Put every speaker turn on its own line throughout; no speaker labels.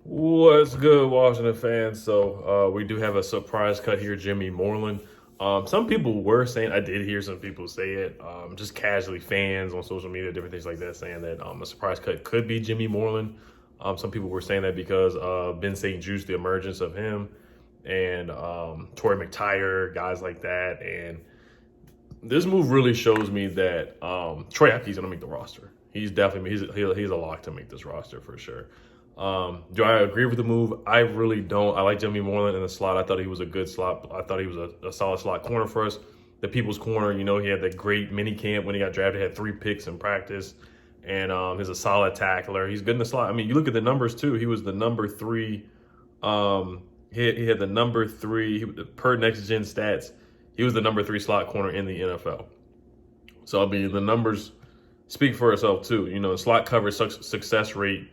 What's good, Washington fans? So we do have a surprise cut here, Jimmy Moreland. Some people were saying, I did hear some people say it, just casually fans on social media, different things like that, saying that a surprise cut could be Jimmy Moreland. Some people were saying that because Ben St. Juste, the emergence of him, and Torrey McTyer, guys like that. And this move really shows me that Troy Apke's going to make the roster. He's definitely he's a lock to make this roster for sure. Do I agree with the move? I really don't. I like Jimmy Moreland in the slot. I thought he was a good slot. I thought he was a solid slot corner for us. The people's corner, he had that great mini camp when he got drafted. Had 3 picks in practice, and he's a solid tackler. He's good in the slot. I mean, you look at the numbers too. He was the number 3. He had the number 3 per Next Gen Stats. He was the number 3 slot corner in the NFL. So I mean, the numbers speak for itself too. The slot coverage success rate.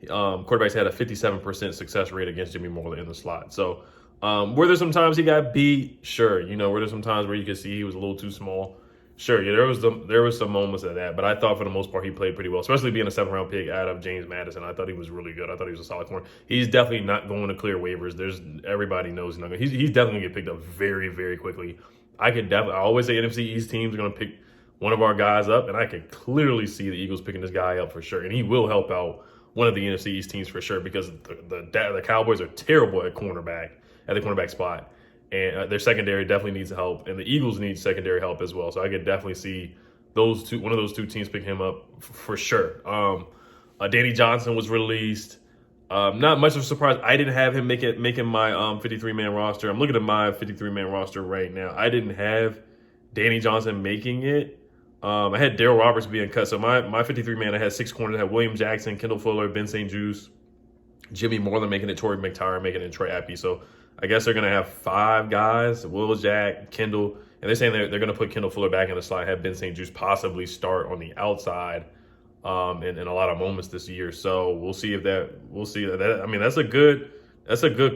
Quarterbacks had a 57% success rate against Jimmy Moreland in the slot. So were there some times he got beat? Sure. Were there some times where you could see he was a little too small? Sure. Yeah, there was some moments of that, but I thought for the most part he played pretty well, especially being a 7th-round pick out of James Madison. I thought he was really good. I thought he was a solid corner. He's definitely not going to clear waivers. Everybody knows he's not going. He's definitely going to get picked up very, very quickly. I always say NFC East teams are going to pick one of our guys up, and I could clearly see the Eagles picking this guy up for sure, and he will help out one of the NFC East teams for sure, because the Cowboys are terrible at the cornerback spot, and their secondary definitely needs help, and the Eagles need secondary help as well. So I could definitely see one of those two teams pick him up for sure. Danny Johnson was released. Not much of a surprise. I didn't have him making my 53-man roster. I'm looking at my 53-man roster right now. I didn't have Danny Johnson making it. I had Darryl Roberts being cut. So my 53-man, I had 6 corners. I had William Jackson, Kendall Fuller, Ben St. Juste, Jimmy Moreland making it, Torrey McTyer making it, Troy Apke. So I guess they're going to have 5 guys, Will Jack, Kendall. And they're saying they're going to put Kendall Fuller back in the slot, have Ben St. Juste possibly start on the outside in a lot of moments this year. So we'll see that. I mean, that's a good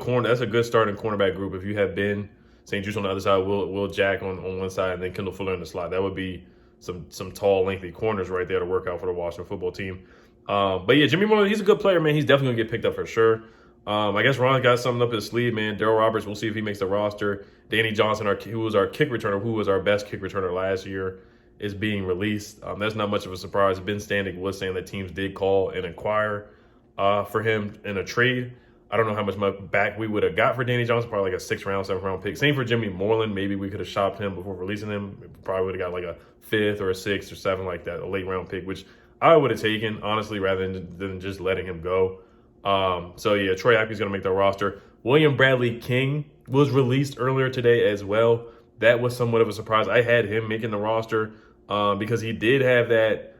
corner. That's a good starting cornerback group. If you have Ben St. Juste on the other side, Will Jack on one side, and then Kendall Fuller in the slot, that would be some tall, lengthy corners right there to work out for the Washington football team. But yeah, Jimmy Moreland, he's a good player, man. He's definitely gonna get picked up for sure. I guess Ron got something up his sleeve, man. Darryl Roberts, we'll see if he makes the roster. Danny Johnson, who was our kick returner, who was our best kick returner last year, is being released. That's not much of a surprise. Ben Standig was saying that teams did call and inquire for him in a trade. I don't know how much back we would have got for Danny Johnson, probably like a 6th-round, 7th-round pick. Same for Jimmy Moreland. Maybe we could have shopped him before releasing him. Probably would have got like a 5th or a 6th or 7th like that, a late-round pick, which I would have taken, honestly, rather than just letting him go. So, yeah, Troy Apke's going to make the roster. William Bradley King was released earlier today as well. That was somewhat of a surprise. I had him making the roster because he did have that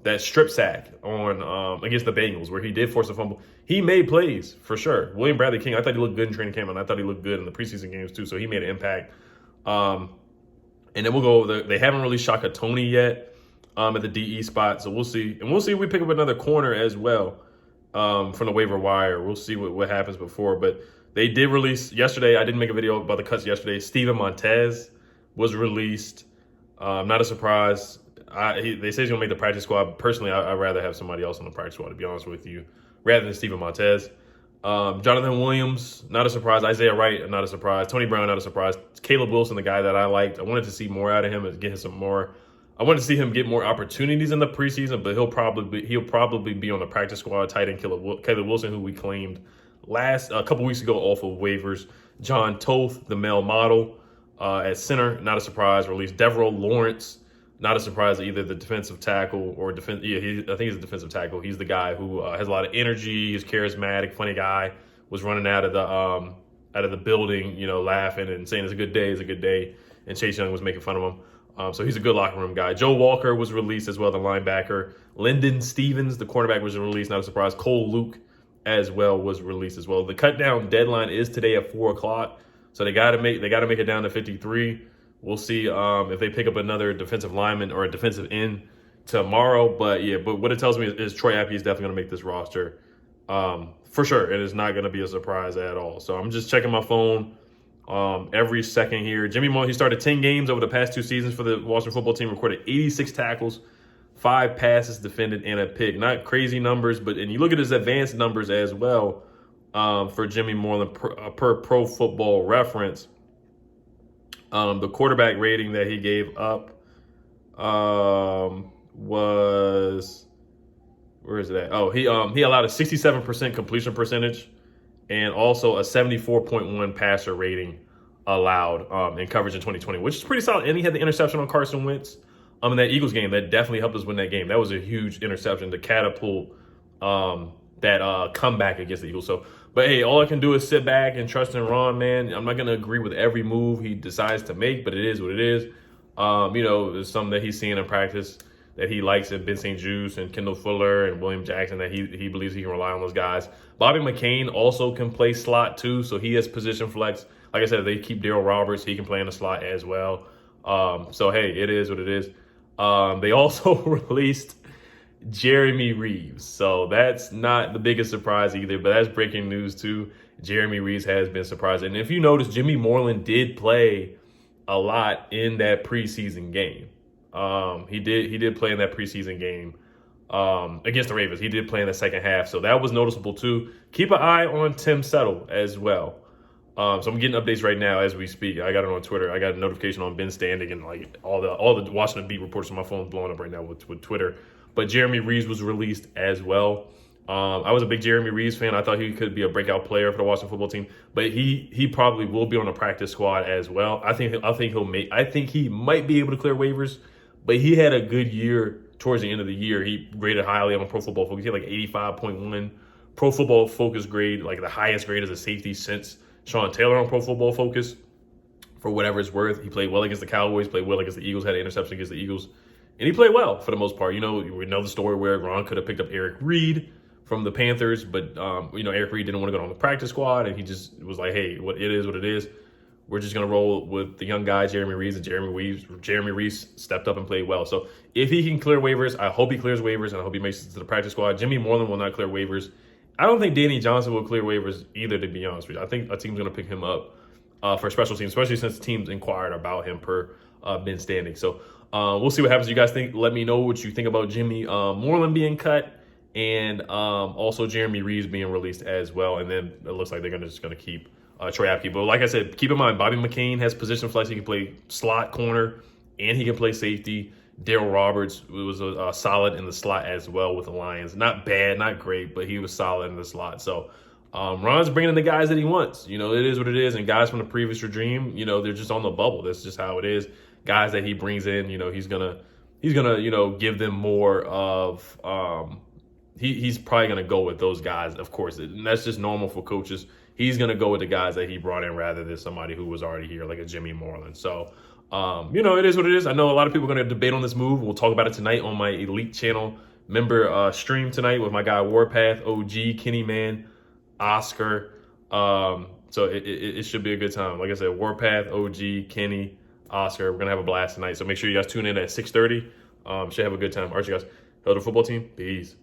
that strip sack on against the Bengals where he did force a fumble. He made plays for sure. William Bradley King, I thought he looked good in training camp, and I thought he looked good in the preseason games too. So he made an impact. And then we'll go over they haven't really Shaka Tony yet at the DE spot, so we'll see. And we'll see if we pick up another corner as well from the waiver wire. We'll see what happens before. But they did release yesterday. I didn't make a video about the cuts yesterday. Steven Montez was released. Not a surprise. They say he's going to make the practice squad. Personally, I'd rather have somebody else on the practice squad, to be honest with you, rather than Steven Montez. Jonathan Williams, not a surprise. Isaiah Wright, not a surprise. Tony Brown, not a surprise. Caleb Wilson, the guy that I liked. I wanted to see more out of him and get him some more. I wanted to see him get more opportunities in the preseason, but he'll probably be on the practice squad. Tight end Caleb Wilson, who we claimed a couple weeks ago off of waivers. John Toth, the male model at center, not a surprise. Released Devereaux Lawrence. Not a surprise that either the defensive tackle or I think he's a defensive tackle. He's the guy who has a lot of energy. He's charismatic, funny guy. Was running out of the building, laughing and saying it's a good day. And Chase Young was making fun of him. So he's a good locker room guy. Joe Walker was released as well, the linebacker. Lyndon Stevens, the cornerback, was released. Not a surprise. Cole Luke as well was released as well. The cut down deadline is today at 4:00. So they got to make it down to 53. We'll see if they pick up another defensive lineman or a defensive end tomorrow. But what it tells me is Troy Apke is definitely going to make this roster for sure. It is not going to be a surprise at all. So I'm just checking my phone every second here. Jimmy Moore, he started 10 games over the past 2 seasons for the Washington football team, recorded 86 tackles, 5 passes defended, and a pick. Not crazy numbers, and you look at his advanced numbers as well for Jimmy Moreland per Pro Football Reference. The quarterback rating that he gave up was, where is it at? Oh, he allowed a 67% completion percentage and also a 74.1 passer rating allowed in coverage in 2020, which is pretty solid. And he had the interception on Carson Wentz in that Eagles game. That definitely helped us win that game. That was a huge interception to catapult that comeback against the Eagles. So, but hey, all I can do is sit back and trust in Ron, man. I'm not going to agree with every move he decides to make, but it is what it is. There's something that he's seeing in practice that he likes at Ben St. Juice and Kendall Fuller and William Jackson that he believes he can rely on those guys. Bobby McCain also can play slot too, so he has position flex. Like I said, they keep Daryl Roberts. He can play in the slot as well. So, hey, it is what it is. They also released Jeremy Reeves. So that's not the biggest surprise either, but that's breaking news too. Jeremy Reeves has been surprised. And if you notice, Jimmy Moreland did play a lot in that preseason game. He did play in that preseason game against the Ravens. He did play in the second half, so that was noticeable too. Keep an eye on Tim Settle as well. So I'm getting updates right now as we speak. I got it on Twitter. I got a notification on Ben Standing and like all the Washington beat reporters on my phone blowing up right now with Twitter. But Jeremy Reeves was released as well. I was a big Jeremy Reeves fan. I thought he could be a breakout player for the Washington football team, but he probably will be on the practice squad as well. I think he might be able to clear waivers, but he had a good year towards the end of the year. He rated highly on Pro Football Focus. He had like 85.1 Pro Football Focus grade, like the highest grade as a safety since Sean Taylor on Pro Football Focus. For whatever it's worth, he played well against the Cowboys, played well against the Eagles, had an interception against the Eagles, and he played well for the most part. We know the story where Ron could have picked up Eric Reed from the Panthers, but Eric Reed didn't want to go on the practice squad, and he just was like, hey, what it is. We're just going to roll with the young guy, Jeremy Reeves, and Jeremy Reeves stepped up and played well. So if he can clear waivers, I hope he clears waivers, and I hope he makes it to the practice squad. Jimmy Moreland will not clear waivers. I don't think Danny Johnson will clear waivers either, to be honest with you. I think a team's going to pick him up for special teams, especially since teams inquired about him per Ben Standing. So we'll see what happens. You guys think? Let me know what you think about Jimmy Moreland being cut and also Jeremy Reeves being released as well. And then it looks like they're just going to keep Troy Apke. But like I said, keep in mind, Bobby McCain has position flex. He can play slot corner and he can play safety. Daryl Roberts was solid in the slot as well with the Lions. Not bad, not great, but he was solid in the slot. So Ron's bringing in the guys that he wants. It is what it is. And guys from the previous regime, they're just on the bubble. That's just how it is. Guys that he brings in, he's gonna give them more of. He's probably gonna go with those guys, of course. And that's just normal for coaches. He's gonna go with the guys that he brought in rather than somebody who was already here, like a Jimmy Moreland. So. It is what it is. I know a lot of people are going to debate on this move. We'll talk about it tonight on my Elite channel member stream tonight with my guy Warpath, OG, Kenny Man, Oscar. So it should be a good time. Like I said, Warpath, OG, Kenny, Oscar. We're going to have a blast tonight. So make sure you guys tune in at 6:30. Should have a good time. All right, you guys. Hello, the football team. Peace.